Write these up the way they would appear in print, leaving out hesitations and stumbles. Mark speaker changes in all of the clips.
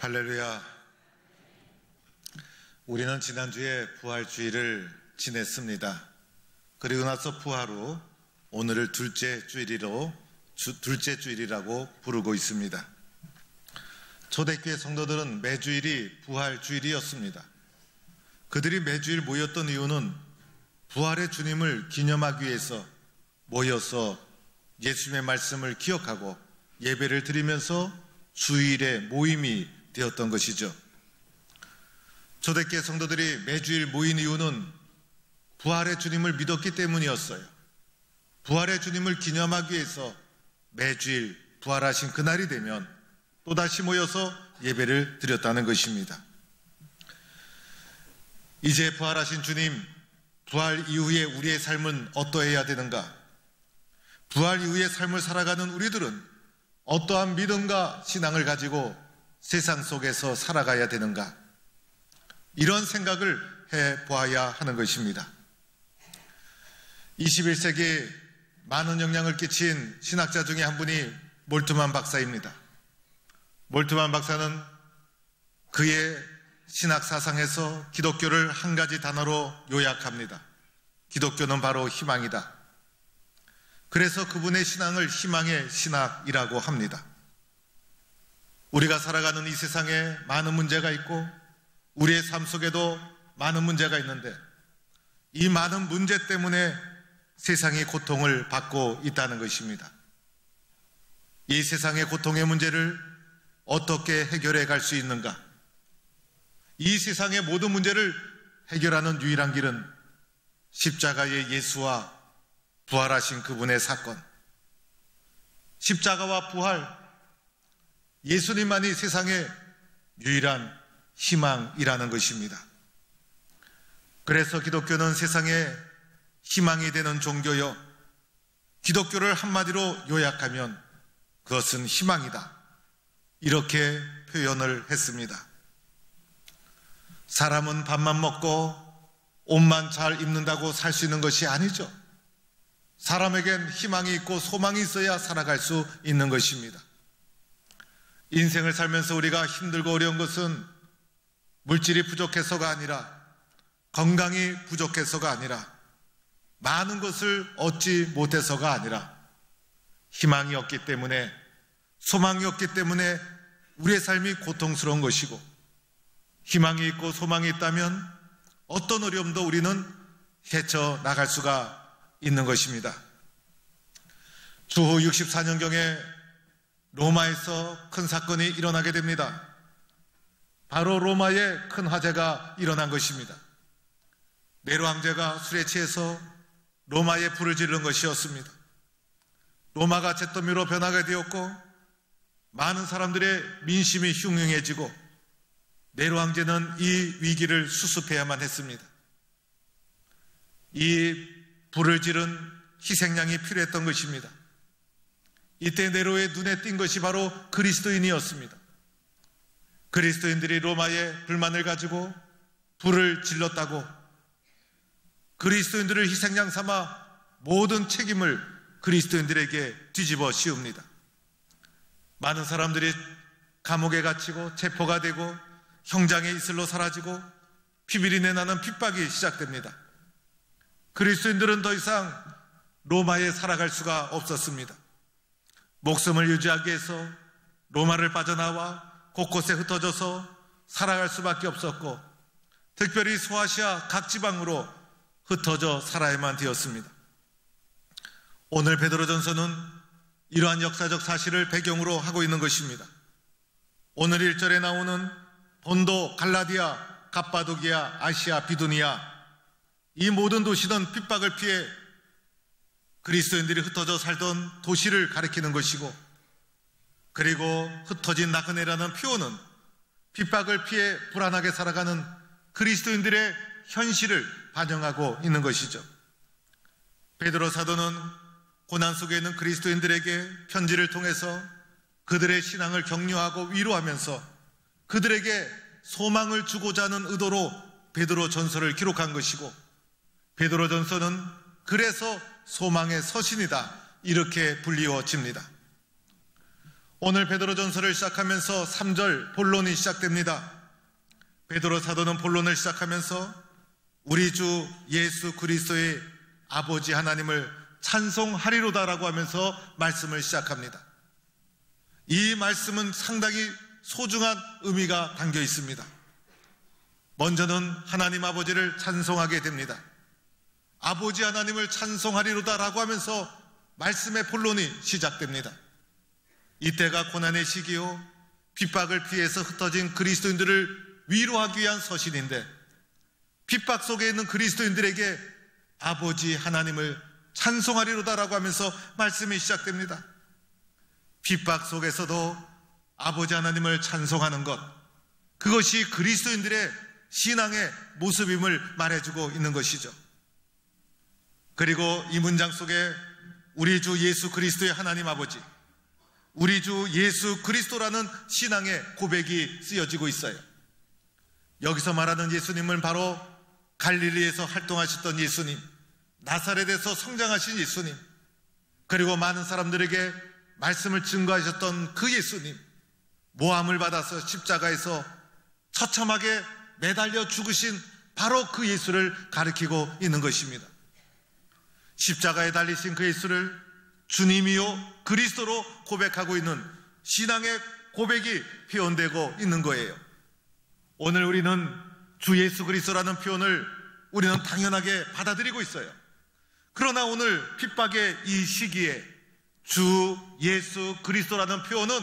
Speaker 1: 할렐루야. 우리는 지난주에 부활주일을 지냈습니다. 그리고 나서 부활 후 오늘을 둘째 주일이라고 부르고 있습니다. 초대교회 성도들은 매주일이 부활주일이었습니다. 그들이 매주일 모였던 이유는 부활의 주님을 기념하기 위해서 모여서 예수님의 말씀을 기억하고 예배를 드리면서 주일의 모임이 되었던 것이죠. 초대교회 성도들이 매주일 모인 이유는 부활의 주님을 믿었기 때문이었어요. 부활의 주님을 기념하기 위해서 매주일 부활하신 그날이 되면 또다시 모여서 예배를 드렸다는 것입니다. 이제 부활하신 주님, 부활 이후에 우리의 삶은 어떠해야 되는가? 부활 이후의 삶을 살아가는 우리들은 어떠한 믿음과 신앙을 가지고 세상 속에서 살아가야 되는가? 이런 생각을 해보아야 하는 것입니다. 21세기에 많은 영향을 끼친 신학자 중에 한 분이 몰트만 박사입니다. 몰트만 박사는 그의 신학 사상에서 기독교를 한 가지 단어로 요약합니다. 기독교는 바로 희망이다. 그래서 그분의 신앙을 희망의 신학이라고 합니다. 우리가 살아가는 이 세상에 많은 문제가 있고 우리의 삶 속에도 많은 문제가 있는데 이 많은 문제 때문에 세상이 고통을 받고 있다는 것입니다. 이 세상의 고통의 문제를 어떻게 해결해 갈 수 있는가? 이 세상의 모든 문제를 해결하는 유일한 길은 십자가의 예수와 부활하신 그분의 사건, 십자가와 부활, 예수님만이 세상의 유일한 희망이라는 것입니다. 그래서 기독교는 세상의 희망이 되는 종교요, 기독교를 한마디로 요약하면 그것은 희망이다, 이렇게 표현을 했습니다. 사람은 밥만 먹고 옷만 잘 입는다고 살 수 있는 것이 아니죠. 사람에겐 희망이 있고 소망이 있어야 살아갈 수 있는 것입니다. 인생을 살면서 우리가 힘들고 어려운 것은 물질이 부족해서가 아니라, 건강이 부족해서가 아니라, 많은 것을 얻지 못해서가 아니라 희망이 없기 때문에, 소망이 없기 때문에 우리의 삶이 고통스러운 것이고, 희망이 있고 소망이 있다면 어떤 어려움도 우리는 헤쳐나갈 수가 있는 것입니다. 주후 64년경에 로마에서 큰 사건이 일어나게 됩니다. 바로 로마에 큰 화재가 일어난 것입니다. 네로 황제가 술에 취해서 로마에 불을 지른 것이었습니다. 로마가 잿더미로 변하게 되었고 많은 사람들의 민심이 흉흉해지고 네로 황제는 이 위기를 수습해야만 했습니다. 이 불을 지른 희생양이 필요했던 것입니다. 이때 네로의 눈에 띈 것이 바로 그리스도인이었습니다. 그리스도인들이 로마에 불만을 가지고 불을 질렀다고 그리스도인들을 희생양 삼아 모든 책임을 그리스도인들에게 뒤집어 씌웁니다. 많은 사람들이 감옥에 갇히고 체포가 되고 형장의 이슬로 사라지고 피비린내 나는 핍박이 시작됩니다. 그리스도인들은 더 이상 로마에 살아갈 수가 없었습니다. 목숨을 유지하기 위해서 로마를 빠져나와 곳곳에 흩어져서 살아갈 수밖에 없었고, 특별히 소아시아 각 지방으로 흩어져 살아야만 되었습니다. 오늘 베드로전서는 이러한 역사적 사실을 배경으로 하고 있는 것입니다. 오늘 1절에 나오는 본도, 갈라디아, 갑바도기아, 아시아, 비두니아, 이 모든 도시는 핍박을 피해 그리스도인들이 흩어져 살던 도시를 가리키는 것이고, 그리고 흩어진 나그네라는 표현은 핍박을 피해 불안하게 살아가는 그리스도인들의 현실을 반영하고 있는 것이죠. 베드로 사도는 고난 속에 있는 그리스도인들에게 편지를 통해서 그들의 신앙을 격려하고 위로하면서 그들에게 소망을 주고자 하는 의도로 베드로 전서를 기록한 것이고, 베드로 전서는 그래서 소망의 서신이다, 이렇게 불리워집니다. 오늘 베드로전서를 시작하면서 3절 본론이 시작됩니다. 베드로 사도는 본론을 시작하면서 우리 주 예수 그리스도의 아버지 하나님을 찬송하리로다라고 하면서 말씀을 시작합니다. 이 말씀은 상당히 소중한 의미가 담겨 있습니다. 먼저는 하나님 아버지를 찬송하게 됩니다. 아버지 하나님을 찬송하리로다라고 하면서 말씀의 본론이 시작됩니다. 이때가 고난의 시기요, 핍박을 피해서 흩어진 그리스도인들을 위로하기 위한 서신인데, 핍박 속에 있는 그리스도인들에게 아버지 하나님을 찬송하리로다라고 하면서 말씀이 시작됩니다. 핍박 속에서도 아버지 하나님을 찬송하는 것, 그것이 그리스도인들의 신앙의 모습임을 말해주고 있는 것이죠. 그리고 이 문장 속에 우리 주 예수 그리스도의 하나님 아버지, 우리 주 예수 그리스도라는 신앙의 고백이 쓰여지고 있어요. 여기서 말하는 예수님은 바로 갈릴리에서 활동하셨던 예수님, 나사렛에서 성장하신 예수님, 그리고 많은 사람들에게 말씀을 증거하셨던 그 예수님, 모함을 받아서 십자가에서 처참하게 매달려 죽으신 바로 그 예수를 가리키고 있는 것입니다. 십자가에 달리신 그 예수를 주님이요 그리스도로 고백하고 있는 신앙의 고백이 표현되고 있는 거예요. 오늘 우리는 주 예수 그리스도라는 표현을 우리는 당연하게 받아들이고 있어요. 그러나 오늘 핍박의 이 시기에 주 예수 그리스도라는 표현은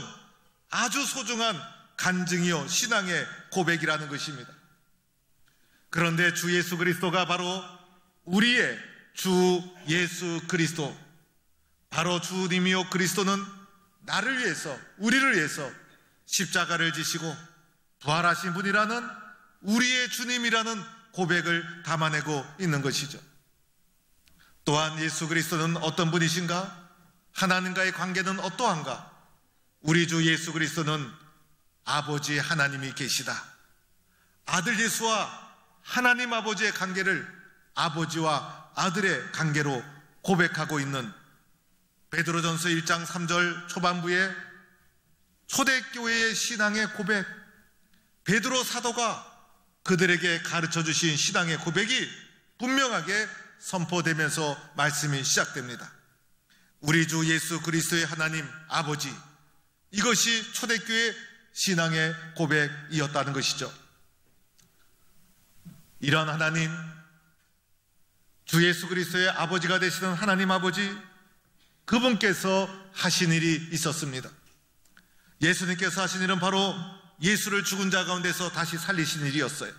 Speaker 1: 아주 소중한 간증이요 신앙의 고백이라는 것입니다. 그런데 주 예수 그리스도가 바로 우리의 주 예수 그리스도, 바로 주님이요 그리스도는 나를 위해서, 우리를 위해서 십자가를 지시고 부활하신 분이라는, 우리의 주님이라는 고백을 담아내고 있는 것이죠. 또한 예수 그리스도는 어떤 분이신가? 하나님과의 관계는 어떠한가? 우리 주 예수 그리스도는 아버지 하나님이 계시다. 아들 예수와 하나님 아버지의 관계를 아버지와 아들의 관계로 고백하고 있는 베드로전서 1장 3절 초반부에 초대교회의 신앙의 고백, 베드로 사도가 그들에게 가르쳐 주신 신앙의 고백이 분명하게 선포되면서 말씀이 시작됩니다. 우리 주 예수 그리스도의 하나님 아버지, 이것이 초대교회 신앙의 고백이었다는 것이죠. 이런 하나님, 주 예수 그리스도의 아버지가 되시는 하나님 아버지, 그분께서 하신 일이 있었습니다. 예수님께서 하신 일은 바로 예수를 죽은 자 가운데서 다시 살리신 일이었어요.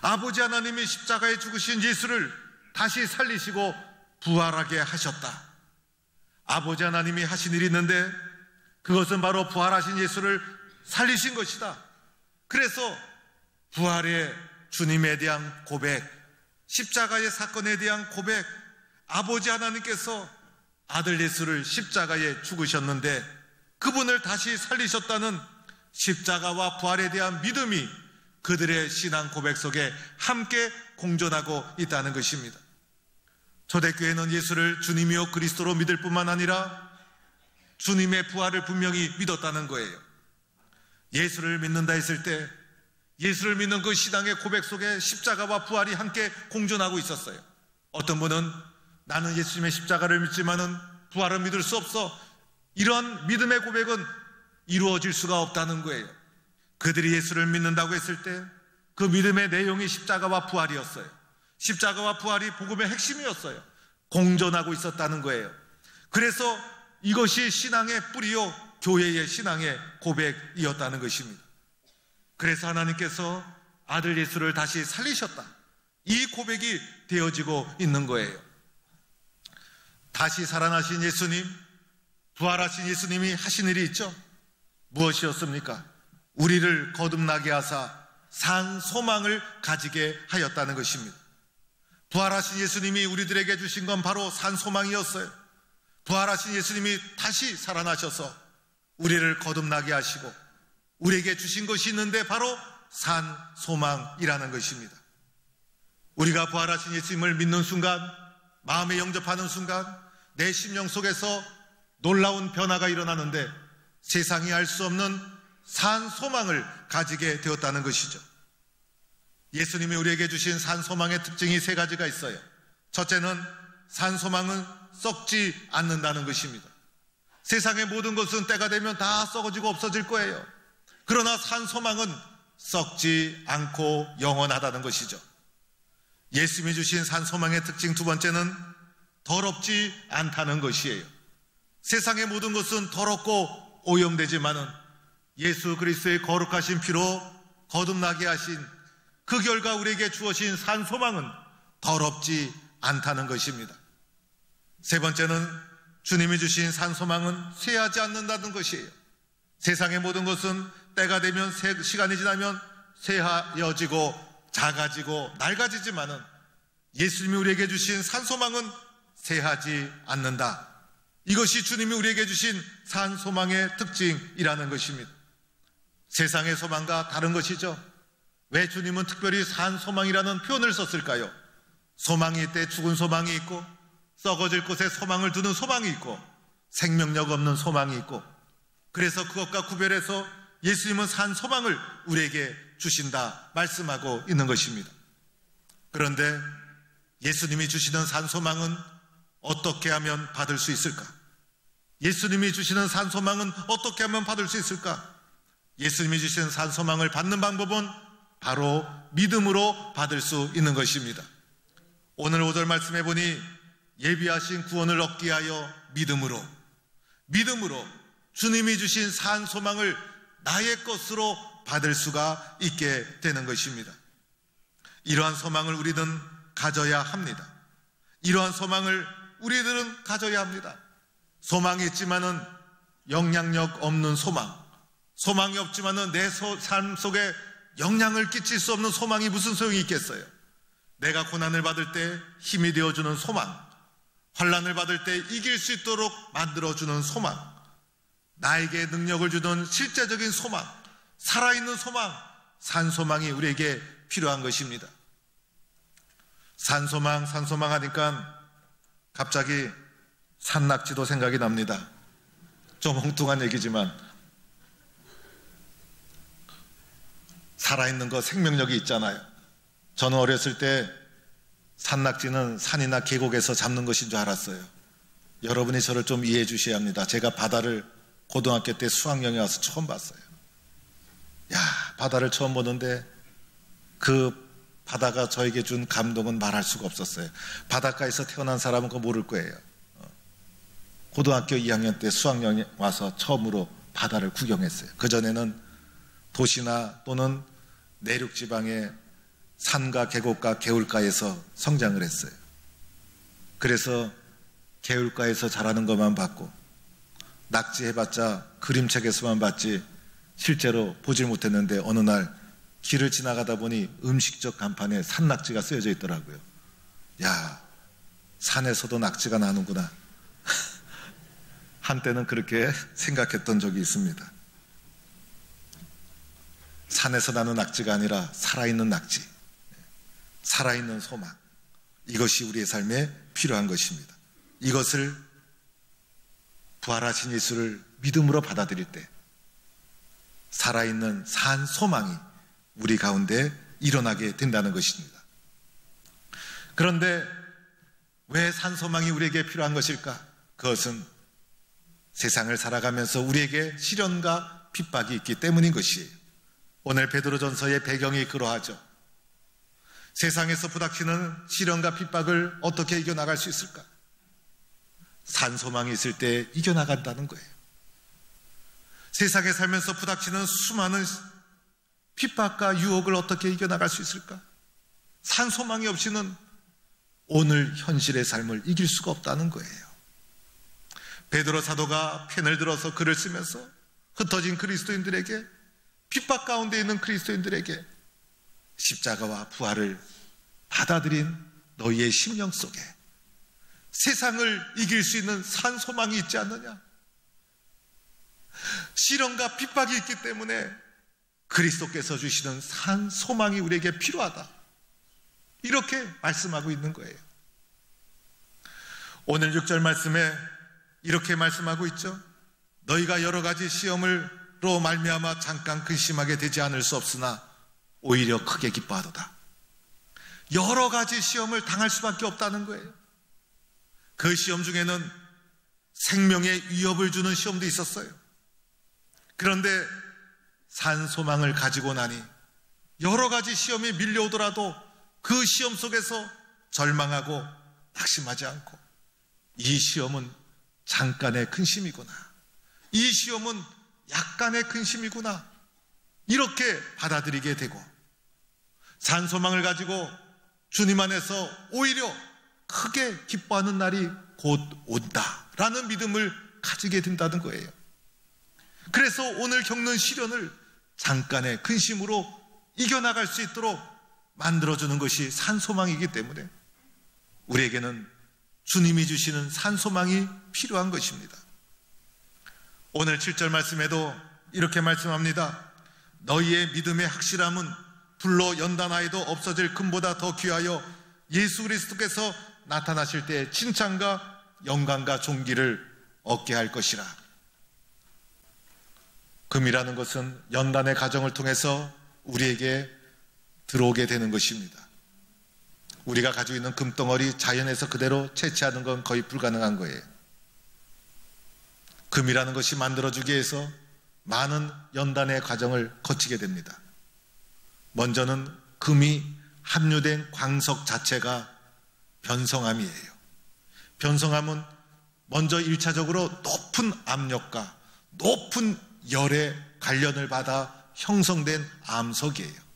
Speaker 1: 아버지 하나님이 십자가에 죽으신 예수를 다시 살리시고 부활하게 하셨다. 아버지 하나님이 하신 일이 있는데 그것은 바로 부활하신 예수를 살리신 것이다. 그래서 부활의 주님에 대한 고백, 십자가의 사건에 대한 고백, 아버지 하나님께서 아들 예수를 십자가에 죽으셨는데 그분을 다시 살리셨다는 십자가와 부활에 대한 믿음이 그들의 신앙 고백 속에 함께 공존하고 있다는 것입니다. 초대교회는 예수를 주님이요 그리스도로 믿을 뿐만 아니라 주님의 부활을 분명히 믿었다는 거예요. 예수를 믿는다 했을 때 예수를 믿는 그 신앙의 고백 속에 십자가와 부활이 함께 공존하고 있었어요. 어떤 분은 나는 예수님의 십자가를 믿지만은 부활을 믿을 수 없어, 이런 믿음의 고백은 이루어질 수가 없다는 거예요. 그들이 예수를 믿는다고 했을 때 그 믿음의 내용이 십자가와 부활이었어요. 십자가와 부활이 복음의 핵심이었어요. 공존하고 있었다는 거예요. 그래서 이것이 신앙의 뿌리요 교회의 신앙의 고백이었다는 것입니다. 그래서 하나님께서 아들 예수를 다시 살리셨다, 이 고백이 되어지고 있는 거예요. 다시 살아나신 예수님, 부활하신 예수님이 하신 일이 있죠. 무엇이었습니까? 우리를 거듭나게 하사 산 소망을 가지게 하였다는 것입니다. 부활하신 예수님이 우리들에게 주신 건 바로 산 소망이었어요. 부활하신 예수님이 다시 살아나셔서 우리를 거듭나게 하시고 우리에게 주신 것이 있는데 바로 산 소망이라는 것입니다. 우리가 부활하신 예수님을 믿는 순간, 마음에 영접하는 순간 내 심령 속에서 놀라운 변화가 일어나는데 세상이 알 수 없는 산 소망을 가지게 되었다는 것이죠. 예수님이 우리에게 주신 산 소망의 특징이 세 가지가 있어요. 첫째는 산 소망은 썩지 않는다는 것입니다. 세상의 모든 것은 때가 되면 다 썩어지고 없어질 거예요. 그러나 산 소망은 썩지 않고 영원하다는 것이죠. 예수님이 주신 산 소망의 특징 두 번째는 더럽지 않다는 것이에요. 세상의 모든 것은 더럽고 오염되지만은 예수 그리스도의 거룩하신 피로 거듭나게 하신 그 결과 우리에게 주어진 산 소망은 더럽지 않다는 것입니다. 세 번째는 주님이 주신 산 소망은 쇠하지 않는다는 것이에요. 세상의 모든 것은 때가 되면 시간이 지나면 쇠하여지고 작아지고 낡아지지만은 예수님이 우리에게 주신 산 소망은 쇠하지 않는다. 이것이 주님이 우리에게 주신 산 소망의 특징이라는 것입니다. 세상의 소망과 다른 것이죠. 왜 주님은 특별히 산 소망이라는 표현을 썼을까요? 소망이 있대 죽은 소망이 있고 썩어질 곳에 소망을 두는 소망이 있고 생명력 없는 소망이 있고, 그래서 그것과 구별해서 예수님은 산 소망을 우리에게 주신다 말씀하고 있는 것입니다. 그런데 예수님이 주시는 산 소망은 어떻게 하면 받을 수 있을까? 예수님이 주시는 산 소망은 어떻게 하면 받을 수 있을까? 예수님이 주시는 산 소망을 받는 방법은 바로 믿음으로 받을 수 있는 것입니다. 오늘 5절 말씀해 보니 예비하신 구원을 얻기 위하여 믿음으로 주님이 주신 산 소망을 나의 것으로 받을 수가 있게 되는 것입니다. 이러한 소망을 우리는 가져야 합니다. 이러한 소망을 우리들은 가져야 합니다. 소망이 있지만은 영향력 없는 소망이 없지만은 내 삶 속에 영향을 끼칠 수 없는 소망이 무슨 소용이 있겠어요? 내가 고난을 받을 때 힘이 되어주는 소망, 환난을 받을 때 이길 수 있도록 만들어주는 소망, 나에게 능력을 주는 실제적인 소망, 살아있는 소망, 산소망이 우리에게 필요한 것입니다. 산소망 하니까 갑자기 산낙지도 생각이 납니다. 좀 엉뚱한 얘기지만 살아있는 거 생명력이 있잖아요. 저는 어렸을 때 산낙지는 산이나 계곡에서 잡는 것인 줄 알았어요. 여러분이 저를 좀 이해해 주셔야 합니다. 제가 바다를 고등학교 때 수학여행에 와서 처음 봤어요. 바다를 처음 보는데 그 바다가 저에게 준 감동은 말할 수가 없었어요. 바닷가에서 태어난 사람은 그거 모를 거예요. 고등학교 2학년 때 수학여행에 와서 처음으로 바다를 구경했어요. 그전에는 도시나 또는 내륙지방의 산과 계곡과 개울가에서 성장을 했어요. 그래서 개울가에서 자라는 것만 봤고 낙지 해봤자 그림책에서만 봤지 실제로 보질 못했는데 어느 날 길을 지나가다 보니 음식적 간판에 산낙지가 쓰여져 있더라고요. 산에서도 낙지가 나는구나. 한때는 그렇게 생각했던 적이 있습니다. 산에서 나는 낙지가 아니라 살아있는 낙지, 살아있는 소망, 이것이 우리의 삶에 필요한 것입니다. 이것을 부활하신 예수를 믿음으로 받아들일 때 살아있는 산 소망이 우리 가운데 일어나게 된다는 것입니다. 그런데 왜 산 소망이 우리에게 필요한 것일까? 그것은 세상을 살아가면서 우리에게 시련과 핍박이 있기 때문인 것이에요. 오늘 베드로전서의 배경이 그러하죠. 세상에서 부닥치는 시련과 핍박을 어떻게 이겨나갈 수 있을까? 산 소망이 있을 때 이겨나간다는 거예요. 세상에 살면서 부닥치는 수많은 핍박과 유혹을 어떻게 이겨나갈 수 있을까? 산 소망이 없이는 오늘 현실의 삶을 이길 수가 없다는 거예요. 베드로 사도가 펜을 들어서 글을 쓰면서 흩어진 그리스도인들에게, 핍박 가운데 있는 그리스도인들에게 십자가와 부활을 받아들인 너희의 심령 속에 세상을 이길 수 있는 산 소망이 있지 않느냐? 시련과 핍박이 있기 때문에 그리스도께서 주시는 산 소망이 우리에게 필요하다, 이렇게 말씀하고 있는 거예요. 오늘 6절 말씀에 이렇게 말씀하고 있죠. 너희가 여러 가지 시험으로 말미암아 잠깐 근심하게 되지 않을 수 없으나 오히려 크게 기뻐하도다. 여러 가지 시험을 당할 수밖에 없다는 거예요. 그 시험 중에는 생명에 위협을 주는 시험도 있었어요. 그런데 산 소망을 가지고 나니 여러 가지 시험이 밀려오더라도 그 시험 속에서 절망하고 낙심하지 않고, 이 시험은 잠깐의 근심이구나, 이 시험은 약간의 근심이구나, 이렇게 받아들이게 되고, 산 소망을 가지고 주님 안에서 오히려 크게 기뻐하는 날이 곧 온다라는 믿음을 가지게 된다는 거예요. 그래서 오늘 겪는 시련을 잠깐의 근심으로 이겨나갈 수 있도록 만들어주는 것이 산소망이기 때문에 우리에게는 주님이 주시는 산소망이 필요한 것입니다. 오늘 7절 말씀에도 이렇게 말씀합니다. 너희의 믿음의 확실함은 불로 연단하여도 없어질 금보다 더 귀하여 예수 그리스도께서 나타나실 때 칭찬과 영광과 존귀를 얻게 할 것이라. 금이라는 것은 연단의 과정을 통해서 우리에게 들어오게 되는 것입니다. 우리가 가지고 있는 금덩어리 자연에서 그대로 채취하는 건 거의 불가능한 거예요. 금이라는 것이 만들어주기 위해서 많은 연단의 과정을 거치게 됩니다. 먼저는 금이 함유된 광석 자체가 변성함이에요. 변성함은 먼저 1차적으로 높은 압력과 높은 열의 관련을 받아 형성된 암석이에요.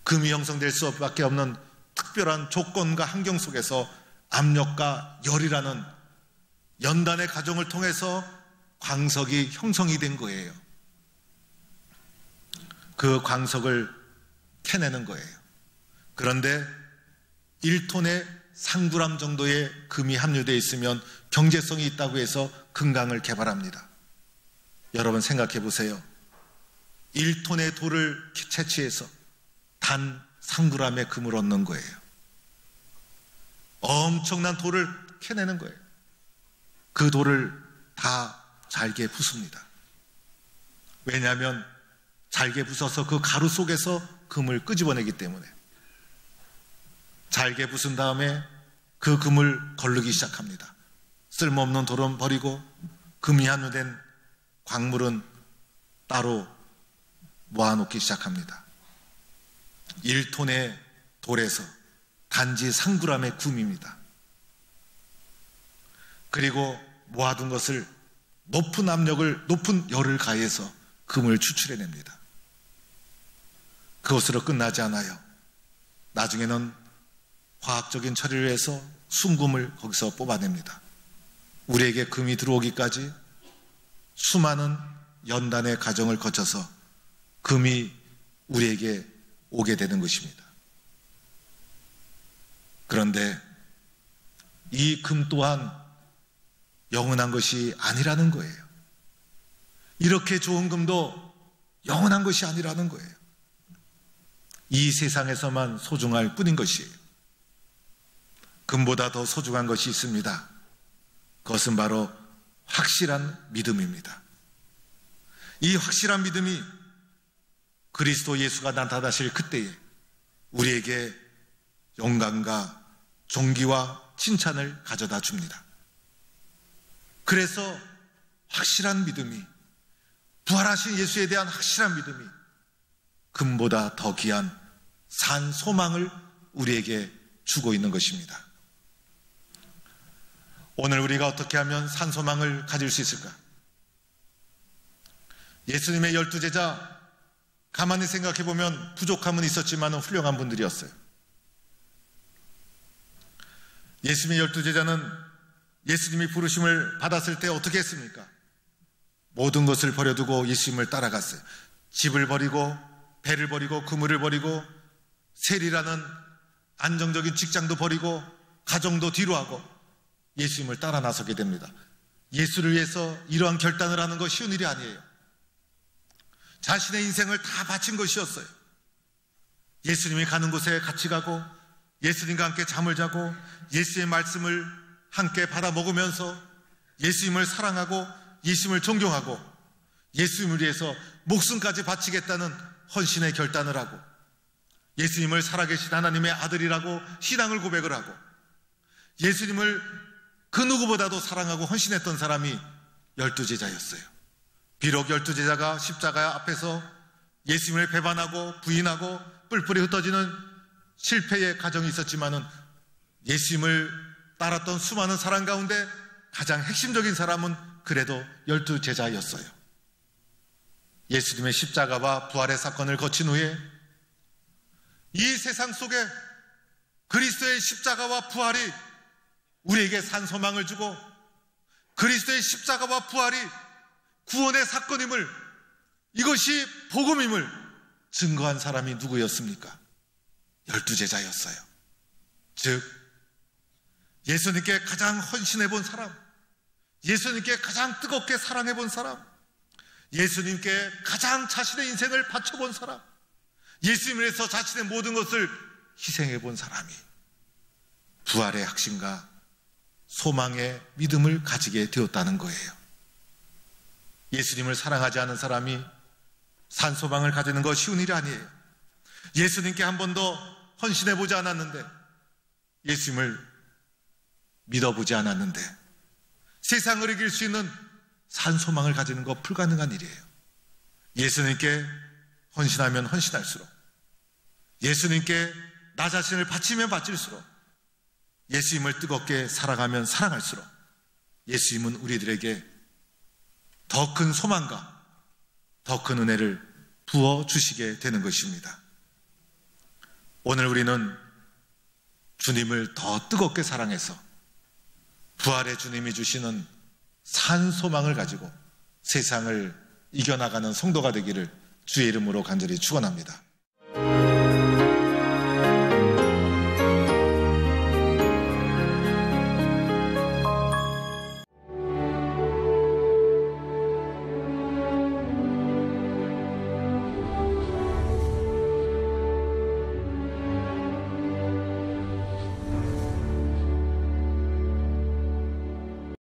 Speaker 1: 금이 형성될 수밖에 없는 특별한 조건과 환경 속에서 압력과 열이라는 연단의 과정을 통해서 광석이 형성이 된 거예요. 그 광석을 캐내는 거예요. 그런데 1톤의 3g 정도의 금이 함유되어 있으면 경제성이 있다고 해서 금강을 개발합니다. 여러분 생각해 보세요. 1톤의 돌을 채취해서 단 3g의 금을 얻는 거예요. 엄청난 돌을 캐내는 거예요. 그 돌을 다 잘게 부숩니다. 왜냐하면 잘게 부숴서 그 가루 속에서 금을 끄집어내기 때문에. 잘게 부순 다음에 그 금을 거르기 시작합니다. 쓸모없는 돌은 버리고 금이 함유된 광물은 따로 모아놓기 시작합니다. 1톤의 돌에서 단지 3g의 금입니다. 그리고 모아둔 것을 높은 압력을, 높은 열을 가해서 금을 추출해냅니다. 그것으로 끝나지 않아요. 나중에는 화학적인 처리를 해서 순금을 거기서 뽑아냅니다. 우리에게 금이 들어오기까지 수많은 연단의 과정을 거쳐서 금이 우리에게 오게 되는 것입니다. 그런데 이 금 또한 영원한 것이 아니라는 거예요. 이렇게 좋은 금도 영원한 것이 아니라는 거예요. 이 세상에서만 소중할 뿐인 것이에요. 금보다 더 소중한 것이 있습니다. 그것은 바로 확실한 믿음입니다. 이 확실한 믿음이 그리스도 예수가 나타나실 그때에 우리에게 영광과 존귀와 칭찬을 가져다 줍니다. 그래서 확실한 믿음이, 부활하신 예수에 대한 확실한 믿음이 금보다 더 귀한 산 소망을 우리에게 주고 있는 것입니다. 오늘 우리가 어떻게 하면 산 소망을 가질 수 있을까? 예수님의 12제자 가만히 생각해 보면 부족함은 있었지만 훌륭한 분들이었어요. 예수님의 12제자는 예수님이 부르심을 받았을 때 어떻게 했습니까? 모든 것을 버려두고 예수님을 따라갔어요. 집을 버리고 배를 버리고 그물을 버리고 세리라는 안정적인 직장도 버리고 가정도 뒤로 하고 예수님을 따라 나서게 됩니다. 예수를 위해서 이러한 결단을 하는 거 쉬운 일이 아니에요. 자신의 인생을 다 바친 것이었어요. 예수님이 가는 곳에 같이 가고 예수님과 함께 잠을 자고 예수의 말씀을 함께 받아 먹으면서 예수님을 사랑하고 예수님을 존경하고 예수님을 위해서 목숨까지 바치겠다는 헌신의 결단을 하고 예수님을 살아계신 하나님의 아들이라고 신앙을 고백을 하고 예수님을 그 누구보다도 사랑하고 헌신했던 사람이 12제자였어요. 비록 12제자가 십자가 앞에서 예수님을 배반하고 부인하고 뿔뿔이 흩어지는 실패의 과정이 있었지만은 예수님을 따랐던 수많은 사람 가운데 가장 핵심적인 사람은 그래도 12제자였어요. 예수님의 십자가와 부활의 사건을 거친 후에 이 세상 속에 그리스도의 십자가와 부활이 우리에게 산 소망을 주고 그리스도의 십자가와 부활이 구원의 사건임을, 이것이 복음임을 증거한 사람이 누구였습니까? 12제자였어요. 즉 예수님께 가장 헌신해 본 사람, 예수님께 가장 뜨겁게 사랑해 본 사람, 예수님께 가장 자신의 인생을 바쳐본 사람, 예수님을 위해서 자신의 모든 것을 희생해 본 사람이 부활의 확신과 소망의 믿음을 가지게 되었다는 거예요. 예수님을 사랑하지 않은 사람이 산 소망을 가지는 거 쉬운 일이 아니에요. 예수님께 한 번도 헌신해 보지 않았는데, 예수님을 믿어보지 않았는데 세상을 이길 수 있는 산 소망을 가지는 거 불가능한 일이에요. 예수님께 헌신하면 헌신할수록, 예수님께 나 자신을 바치면 바칠수록, 예수님을 뜨겁게 사랑하면 사랑할수록 예수님은 우리들에게 더 큰 소망과 더 큰 은혜를 부어주시게 되는 것입니다. 오늘 우리는 주님을 더 뜨겁게 사랑해서 부활의 주님이 주시는 산 소망을 가지고 세상을 이겨나가는 성도가 되기를 주의 이름으로 간절히 축원합니다.